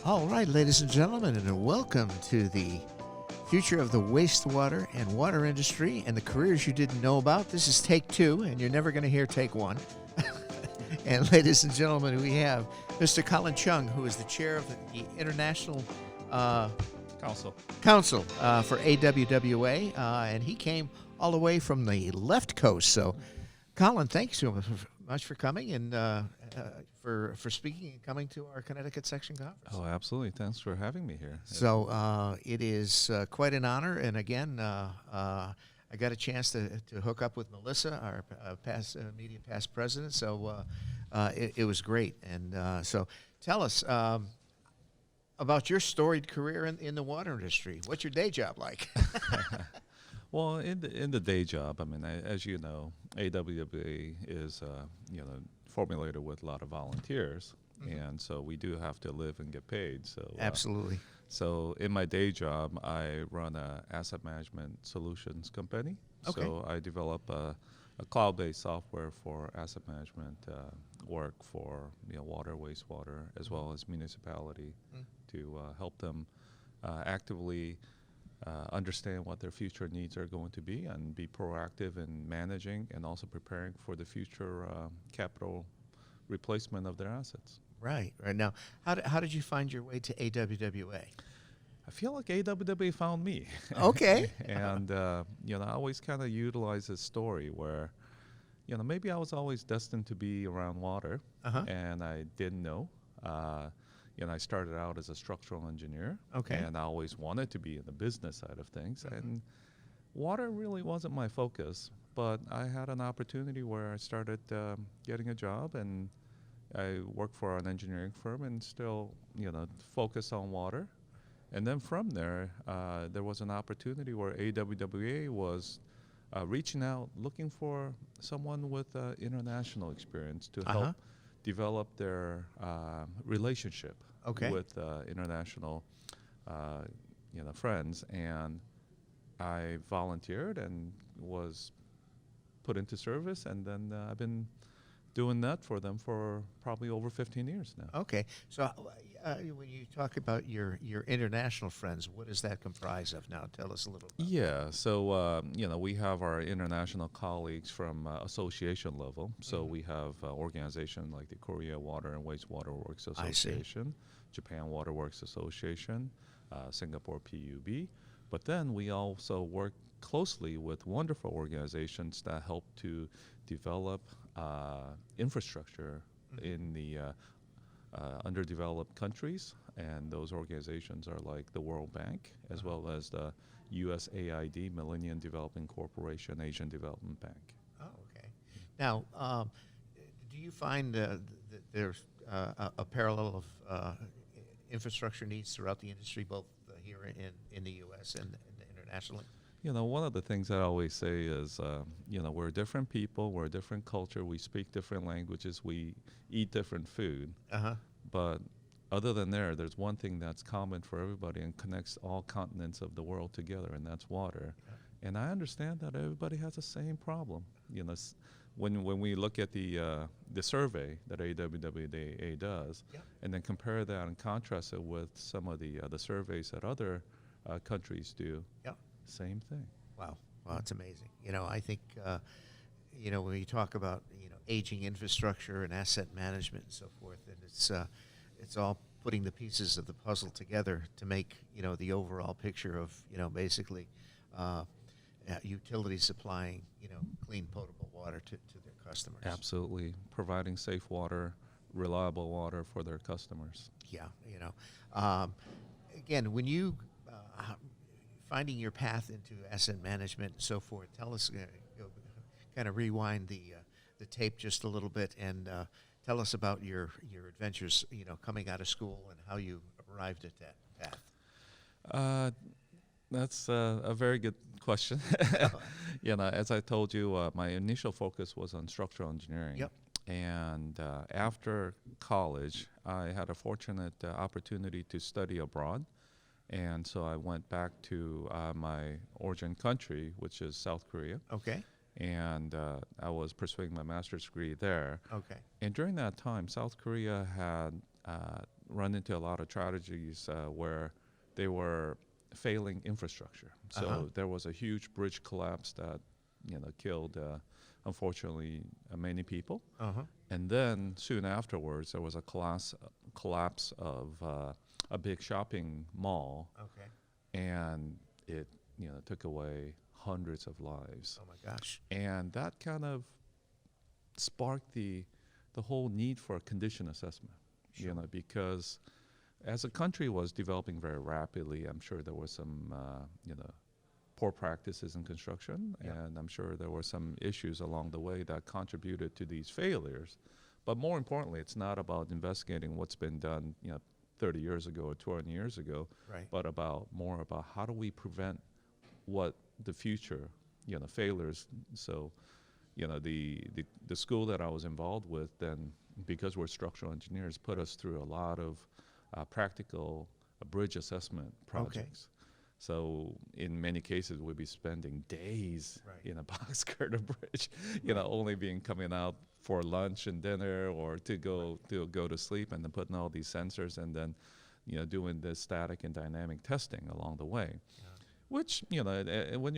All right, ladies and gentlemen, and welcome to the future of the wastewater and water industry and the careers you didn't know about. This is take two, and you're never going to hear take one. And ladies and gentlemen, we have Mr. Colin Chung, who is the chair of the International Council for AWWA, and he came all the way from the left coast. So, Colin, thanks so much for coming and for speaking and coming to our Connecticut section conference. Oh, absolutely. Thanks for having me here. So it is quite an honor. And again, I got a chance to hook up with Melissa, our past president. So it was great. And so tell us about your storied career in the water industry. What's your day job like? Well, in the day job, I mean, as you know, AWWA is formulated with a lot of volunteers, and so we do have to live and get paid. So Absolutely. So in my day job, I run a asset management solutions company. Okay. So I develop a cloud-based software for asset management work for water, wastewater, as well as municipality to help them actively understand what their future needs are going to be and be proactive in managing and also preparing for the future capital replacement of their assets. Right. Now, how did you find your way to AWWA? I feel like AWWA found me. Okay. And, I always kind of utilize this story where, maybe I was always destined to be around water, and I didn't know. I started out as a structural engineer, and I always wanted to be in the business side of things. And water really wasn't my focus, but I had an opportunity where I started getting a job, and I worked for an engineering firm and still, focus on water. And then from there, there was an opportunity where AWWA was reaching out, looking for someone with international experience to help develop their relationship with international, friends. And I volunteered and was put into service, and then I've been doing that for them for probably over 15 years now. Okay. So when you talk about your international friends, what does that comprise of now? Tell us a little bit. Yeah. So, we have our international colleagues from association level. So we have organizations like the Korea Water and Wastewater Works Association, Japan Water Works Association, Singapore PUB. But then we also work closely with wonderful organizations that help to develop infrastructure in the underdeveloped countries, and those organizations are like the World Bank, as well as the USAID, Millennium Development Corporation, Asian Development Bank. Oh, okay. Now, do you find that there's a parallel of infrastructure needs throughout the industry, both here in the U.S. and internationally? One of the things I always say is, we're different people, we're a different culture, we speak different languages, we eat different food. But other than there's one thing that's common for everybody and connects all continents of the world together, and that's water. Yeah. And I understand that everybody has the same problem. When we look at the survey that AWWA does, and then compare that and contrast it with some of the surveys that other countries do. Same thing. Wow, it's amazing. I think, when you talk about, aging infrastructure and asset management and so forth, and it's all putting the pieces of the puzzle together to make, the overall picture of, basically utilities supplying, clean, potable water to their customers. Absolutely. Providing safe water, reliable water for their customers. Yeah, again, when you finding your path into asset management and so forth, tell us, kind of rewind the tape just a little bit and tell us about your adventures, coming out of school and how you arrived at that path. That's a very good question. As I told you, my initial focus was on structural engineering. Yep. And after college, I had a fortunate opportunity to study abroad. And so I went back to my origin country, which is South Korea. Okay. and I was pursuing my master's degree there. Okay. And during that time, South Korea had run into a lot of tragedies where they were failing infrastructure. So there was a huge bridge collapse that killed, unfortunately, many people. And then soon afterwards, there was a collapse of a big shopping mall. Okay. And it took away hundreds of lives. Oh my gosh. And that kind of sparked the whole need for a condition assessment. Sure. Because as a country was developing very rapidly, I'm sure there were some poor practices in construction, and I'm sure there were some issues along the way that contributed to these failures. But more importantly, it's not about investigating what's been done 30 years ago or 20 years ago, but more about how do we prevent what the future failures. So the school that I was involved with then, because we're structural engineers, put us through a lot of practical bridge assessment projects. So in many cases, we'd be spending days in a box girder bridge, only coming out for lunch and dinner or to go to sleep, and then putting all these sensors and then doing the static and dynamic testing along the way. Which when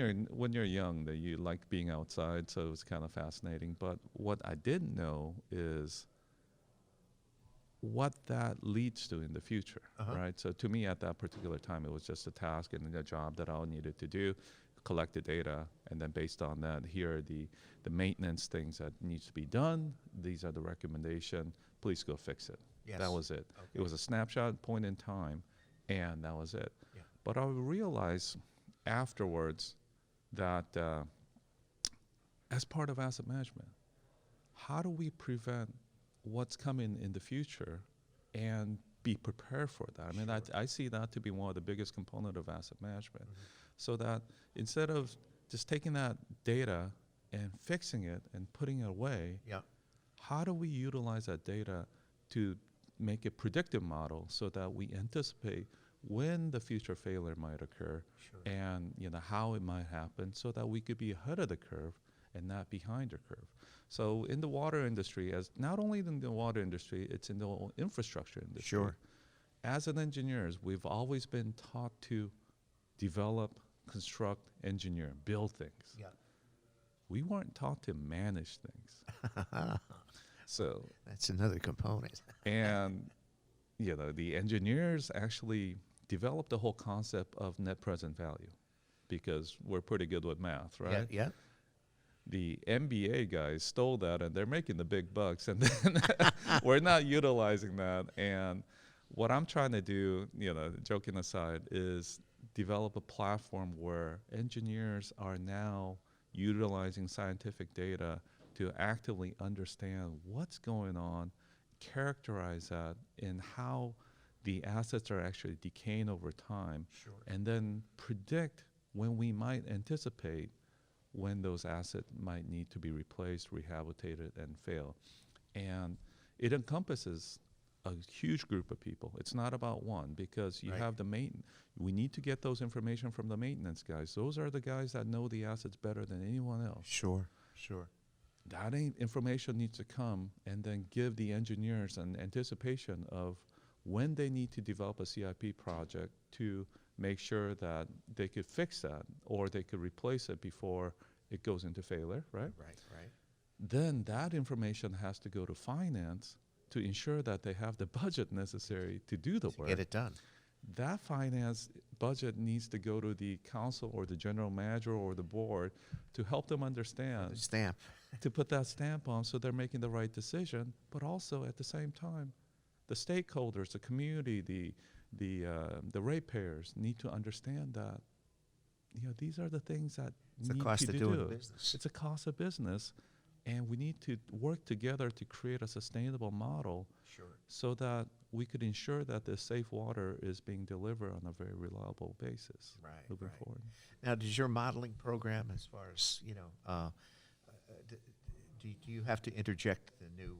you're young, that you like being outside, so it's kind of fascinating. But what I didn't know is what that leads to in the future, right? So to me, at that particular time, it was just a task and a job that I needed to do, collect the data, and then based on that, here are the maintenance things that needs to be done. These are the recommendation. Please go fix it. Yes. That was it. Okay. It was a snapshot point in time, and that was it. Yeah. But I realized afterwards that as part of asset management, how do we prevent what's coming in the future and be prepared for that? I mean, I see that to be one of the biggest component of asset management. So that instead of just taking that data and fixing it and putting it away, how do we utilize that data to make a predictive model so that we anticipate when the future failure might occur and how it might happen, so that we could be ahead of the curve and not behind the curve. So in the water industry, as not only in the water industry, it's in the whole infrastructure industry. Sure. As an engineers, we've always been taught to develop, construct, engineer, build things. Yeah. We weren't taught to manage things. So that's another component. and the engineers actually developed the whole concept of net present value, because we're pretty good with math, right? Yeah. The MBA guys stole that, and they're making the big bucks, and then we're not utilizing that. And what I'm trying to do, joking aside, is develop a platform where engineers are now utilizing scientific data to actively understand what's going on, characterize that, and how the assets are actually decaying over time, and then predict when we might anticipate when those assets might need to be replaced, rehabilitated, and fail. And it encompasses a huge group of people. It's not about one, because you have the maintenance. We need to get those information from the maintenance guys. Those are the guys that know the assets better than anyone else. Sure. That information needs to come and then give the engineers an anticipation of when they need to develop a CIP project to make sure that they could fix that or they could replace it before it goes into failure, right? Right. Then that information has to go to finance to ensure that they have the budget necessary to do the work. Get it done. That finance budget needs to go to the council or the general manager or the board to help them understand. The stamp. To put that stamp on so they're making the right decision, but also at the same time, the stakeholders, the community, the ratepayers need to understand that these are the things that It's the need cost to of do. doing business. It's a cost of business, and we need to work together to create a sustainable model so that we could ensure that the safe water is being delivered on a very reliable basis moving forward. Now, does your modeling program, as far as, do you have to interject the new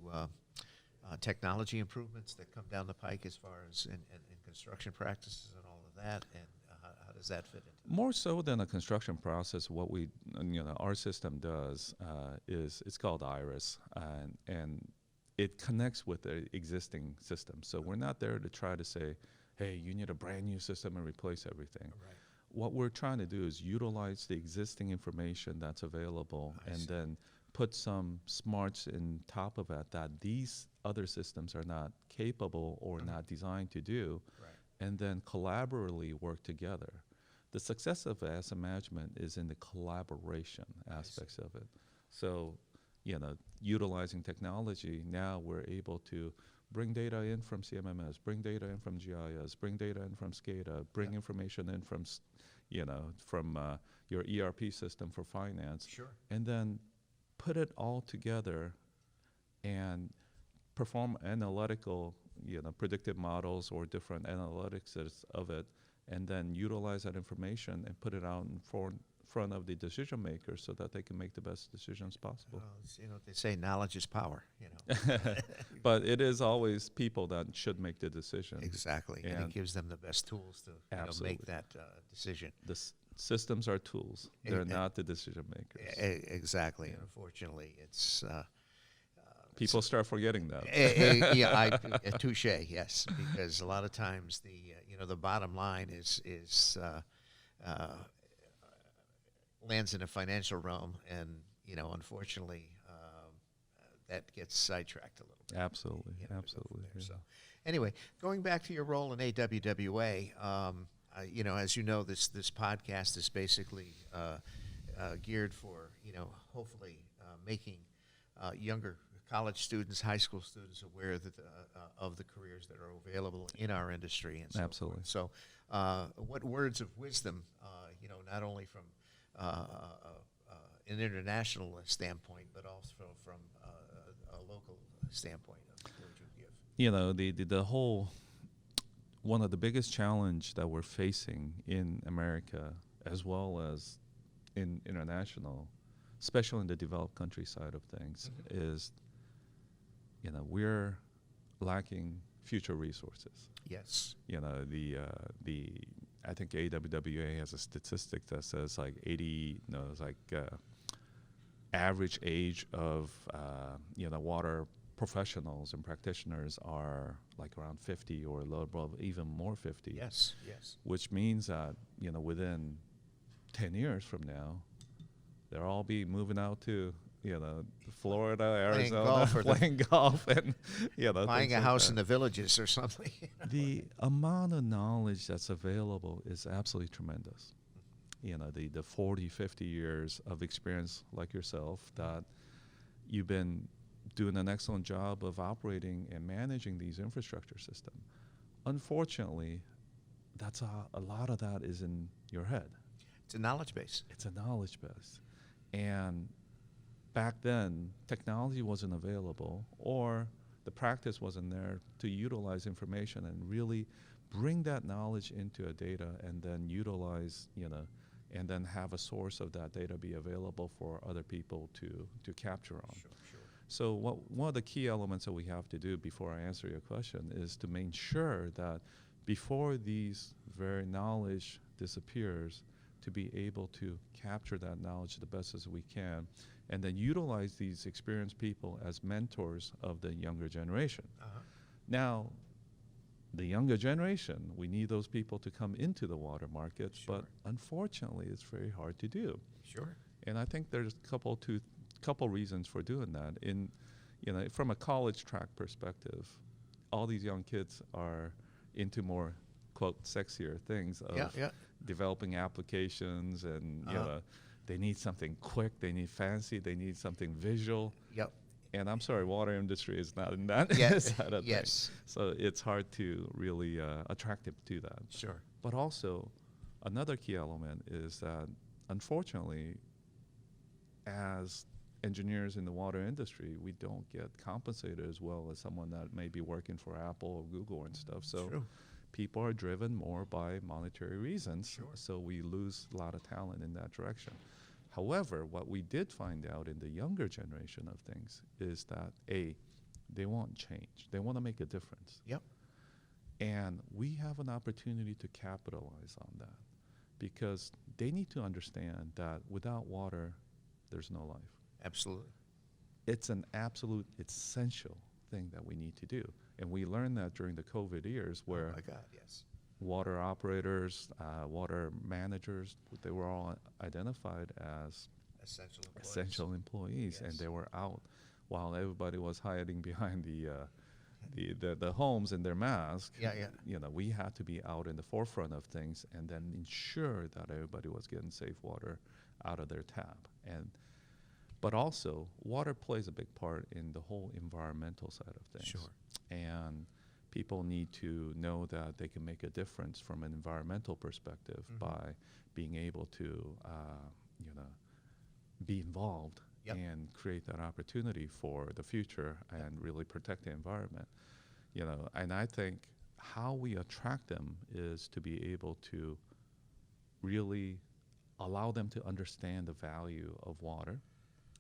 technology improvements that come down the pike as far as in construction practices and all of that? And how does that fit into? More so than a construction process, what our system does is it's called Iris, and it connects with the existing system. So we're not there to try to say, hey, you need a brand new system and replace everything. Right. What we're trying to do is utilize the existing information that's available and then put some smarts in top of it that these other systems are not capable or not designed to do, and then collaboratively work together. The success of asset management is in the collaboration aspects of it. So, utilizing technology, now we're able to bring data in from CMMS, bring data in from GIS, bring data in from SCADA, bring information in from, your ERP system for finance, and then put it all together and perform analytical, predictive models or different analytics of it, and then utilize that information and put it out in front of the decision makers so that they can make the best decisions possible. Well, they say knowledge is power, But it is always people that should make the decision. Exactly, and it gives them the best tools to make that decision. The systems are tools. They're not the decision makers. Exactly. Yeah. Unfortunately, it's... people start forgetting that. Touche, yes, because a lot of times the bottom line is lands in a financial realm, and unfortunately that gets sidetracked a little bit. Absolutely. Yeah. So anyway, going back to your role in AWWA, as you know, this podcast is basically geared for hopefully making younger college students, high school students aware that of the careers that are available in our industry and so Absolutely. forth. So what words of wisdom, not only from an international standpoint, but also from a local standpoint, would you give? The whole, one of the biggest challenge that we're facing in America, as well as in international, especially in the developed country side of things, is we're lacking future resources. Yes. I think AWWA has a statistic that says average age of water professionals and practitioners are like around 50 or a little above, even more 50. Yes. Which means that within 10 years from now, they'll all be moving out to Florida, Arizona, playing golf, and buying a house in the villages or something. The amount of knowledge that's available is absolutely tremendous. The 40, 50 years of experience like yourself, that you've been doing an excellent job of operating and managing these infrastructure systems. Unfortunately, that's a lot of that is in your head. It's a knowledge base. And back then, technology wasn't available, or the practice wasn't there to utilize information and really bring that knowledge into a data and then utilize, and then have a source of that data be available for other people to capture on. Sure. So one of the key elements that we have to do before I answer your question is to make sure that before these very knowledge disappears, to be able to capture that knowledge the best as we can, and then utilize these experienced people as mentors of the younger generation. Now, the younger generation, we need those people to come into the water markets, but unfortunately, it's very hard to do. Sure. And I think there's a couple reasons for doing that. From a college track perspective, all these young kids are into more, quote, sexier things of developing applications, and they need something quick, they need fancy, they need something visual. Yep. And I'm sorry, water industry is not in that side of things. So it's hard to really attract them to that. Sure. But also, another key element is that, unfortunately, as engineers in the water industry, we don't get compensated as well as someone that may be working for Apple or Google and stuff. So True. People are driven more by monetary reasons. Sure. So we lose a lot of talent in that direction. However, what we did find out in the younger generation of things is that, they want change. They want to make a difference. Yep. And we have an opportunity to capitalize on that, because they need to understand that without water, there's no life. Absolutely. It's an absolute essential thing that we need to do. And we learned that during the COVID years where Oh my God, yes. water operators, water managers, they were all identified as essential employees, Yes. and they were out while everybody was hiding behind the homes in their masks. Yeah, yeah. You know, we had to be out in the forefront of things and then ensure that everybody was getting safe water out of their tap. But also, water plays a big part in the whole environmental side of things. Sure. And people need to know that they can make a difference from an environmental perspective by being able to, be involved and create that opportunity for the future and really protect the environment. You know, and I think how we attract them is to be able to really allow them to understand the value of water,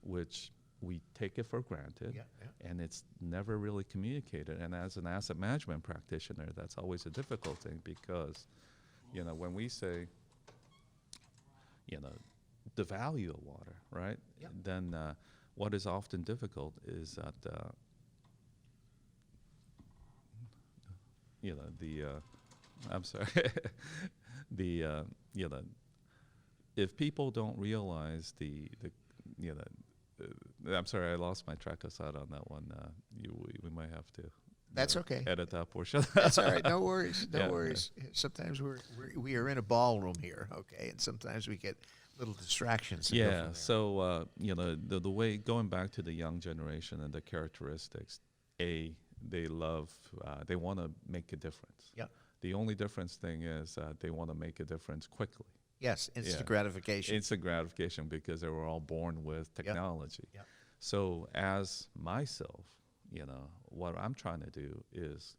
which we take it for granted, and it's never really communicated. And as an asset management practitioner, that's always a difficult thing because, you know, when we say, you know, the value of water, right? Then what is often difficult is that, you know, I'm sorry, you know, if people don't realize you know, I'm sorry, I lost my track of thought on that one. We might have to. That's okay. Edit that portion. That's all right. No worries. No worries. Sometimes we are in a ballroom here, okay, and sometimes we get little distractions. Yeah. So you know, the way going back to the young generation and the characteristics, they love, they want to make a difference. Yeah. The only difference thing is they want to make a difference quickly. Yes, instant gratification. Instant gratification because they were all born with technology. Yep. So as myself, you know, what I'm trying to do is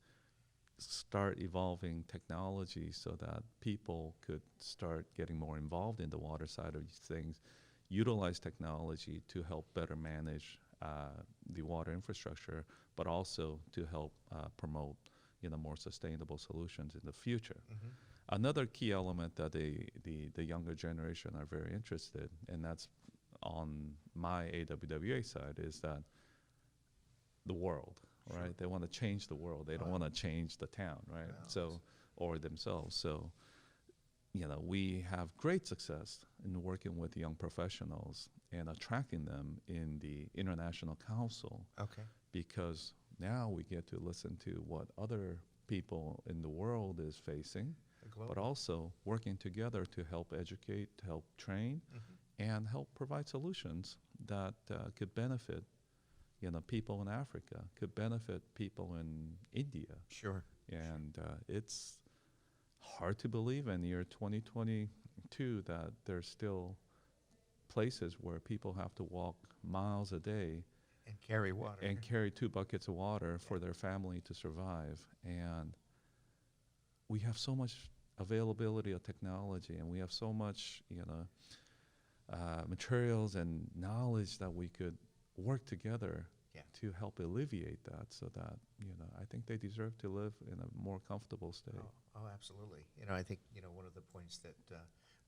start evolving technology so that people could start getting more involved in the water side of things, utilize technology to help better manage the water infrastructure, but also to help promote, you know, more sustainable solutions in the future. Another key element that the younger generation are very interested, and that's on my AWWA side, is that the world, right? They want to change the world. They don't want to change the town, right? So, or themselves. So, you know, we have great success in working with young professionals and attracting them in the International Council. Okay. Because now we get to listen to what other people in the world is facing, but also working together to help educate, to help train, and help provide solutions that could benefit, you know, people in Africa, could benefit people in India. Sure. And it's hard to believe in the year 2022 that there's still places where people have to walk miles a day And carry water. and carry 2 buckets of water for their family to survive. And we have so much availability of technology, and we have so much, you know, materials and knowledge that we could work together to help alleviate that, so that, you know, I think they deserve to live in a more comfortable state. Oh, absolutely. You know, I think, you know, one of the points that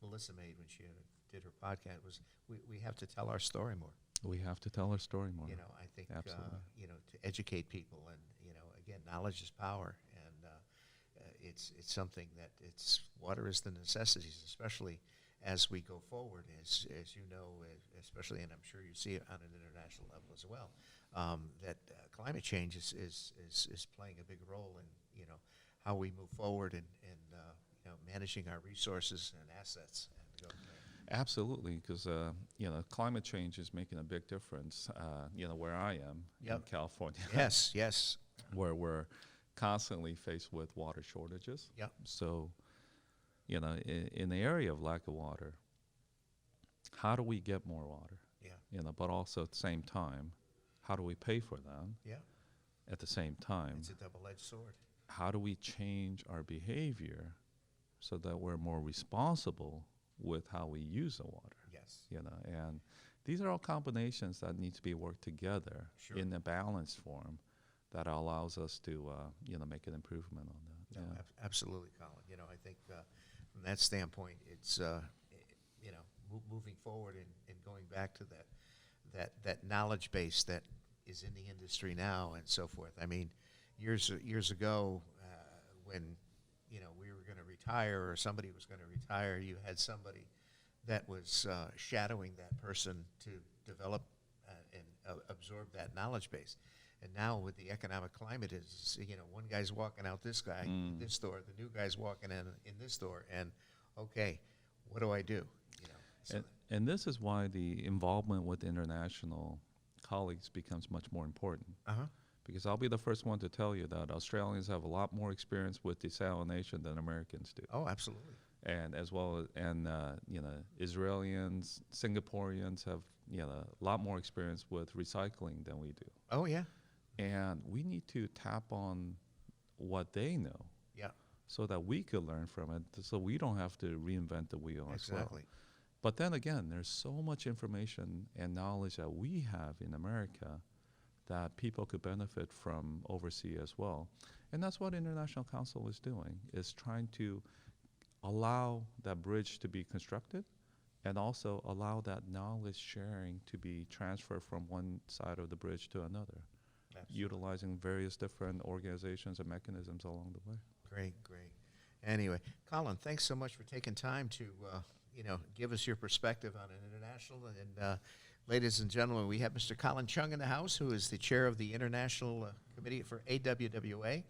Melissa made when she did her podcast was we have to tell our story more. We have to tell our story more. You know, I think, Absolutely. you know, to educate people, and, you know, again, knowledge is power, and it's something that water is the necessities, especially as we go forward, as you know, especially, and I'm sure you see it on an international level as well, that climate change is playing a big role in, you know, how we move forward and you know, managing our resources and assets. And go from there. Absolutely, because you know, climate change is making a big difference. You know, where I am in California. Yes. Where we're constantly faced with water shortages. Yep. So, you know, in the area of lack of water, how do we get more water? Yeah. You know, but also at the same time, how do we pay for them? Yeah. At the same time, It's a double-edged sword. how do we change our behavior so that we're more responsible with how we use the water? Yes. You know, and these are all combinations that need to be worked together in a balanced form that allows us to, you know, make an improvement on that. No, absolutely, Colin. You know, I think from that standpoint, it's moving forward and going back to that knowledge base that is in the industry now and so forth. I mean, years ago, when we were going to retire or somebody was going to retire, you had somebody that was shadowing that person to develop and absorb that knowledge base. And now with the economic climate is, one guy's walking out this guy in this store, the new guy's walking in this store, and okay, what do I do? And this is why the involvement with international colleagues becomes much more important. Because I'll be the first one to tell you that Australians have a lot more experience with desalination than Americans do. Oh, absolutely. And as well as, Israelis, Singaporeans have, a lot more experience with recycling than we do. Oh, yeah. And we need to tap on what they know. Yeah. So that we could learn from it, so we don't have to reinvent the wheel as well. Exactly. But then again, there's so much information and knowledge that we have in America that people could benefit from overseas as well. And that's what International Council is doing, is trying to allow that bridge to be constructed and also allow that knowledge sharing to be transferred from one side of the bridge to another, utilizing various different organizations and mechanisms along the way. Great. Anyway, Colin, thanks so much for taking time to give us your perspective on an international. And ladies and gentlemen, we have Mr. Colin Chung in the house, who is the chair of the International Committee for AWWA,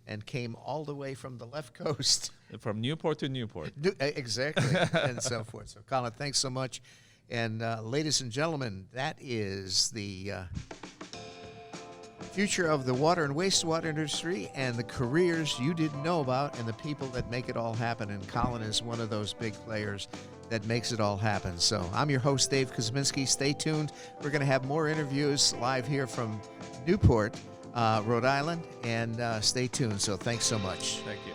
and came all the way from the left coast. From Newport to Newport. Exactly, and so forth. So, Colin, thanks so much. And ladies and gentlemen, that is the future of the water and wastewater industry and the careers you didn't know about and the people that make it all happen. And Colin is one of those big players that makes it all happen. So I'm your host, Dave Kosminski. Stay tuned. We're going to have more interviews live here from Newport, Rhode Island, and stay tuned. So thanks so much. Thank you.